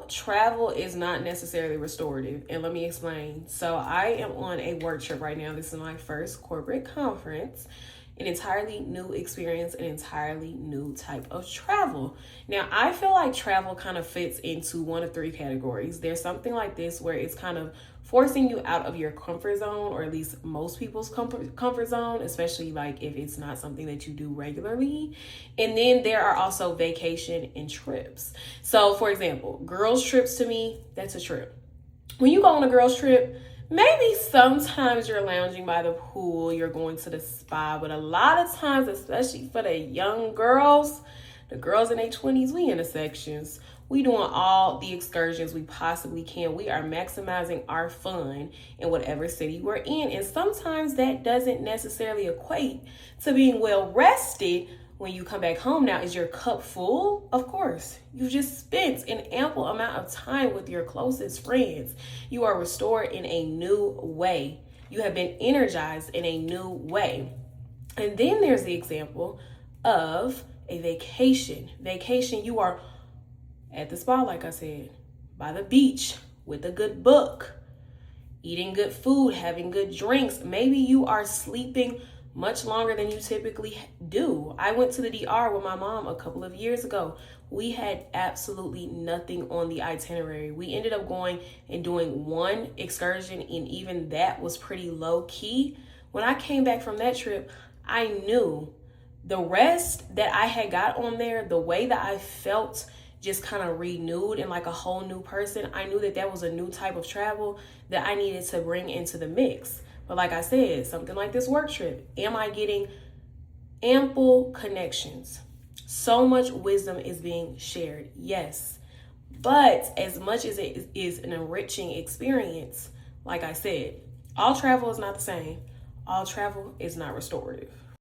travel is not necessarily restorative, and let me explain. So I am on a work trip right now. This is my first corporate conference, an entirely new experience, an entirely new type of travel. Now, I feel like travel kind of fits into one of three categories. There's something like this where it's kind of forcing you out of your comfort zone, or at least most people's comfort zone, especially like if it's not something that you do regularly. And then there are also vacation and trips. So for example, girls trips, to me, that's a trip. When you go on a girls trip, maybe sometimes you're lounging by the pool, you're going to the spa, but a lot of times, especially for the young girls, the girls in their 20s, we in the sections. We doing all the excursions we possibly can. We are maximizing our fun in whatever city we're in. And sometimes that doesn't necessarily equate to being well rested when you come back home. Now, is your cup full? Of course. You just spent an ample amount of time with your closest friends. You are restored in a new way. You have been energized in a new way. And then there's the example of a vacation. Vacation, you are at the spa, like I said, by the beach with a good book, eating good food, having good drinks. Maybe you are sleeping much longer than you typically do. I went to the DR with my mom a couple of years ago. We had absolutely nothing on the itinerary. We ended up going and doing one excursion, and even that was pretty low key. When I came back from that trip, I knew the rest that I had got on there, the way that I felt just kind of renewed and like a whole new person, I knew that that was a new type of travel that I needed to bring into the mix. But like I said, something like this work trip, am I getting ample connections? So much wisdom is being shared, yes. But as much as it is an enriching experience, like I said, all travel is not the same. All travel is not restorative.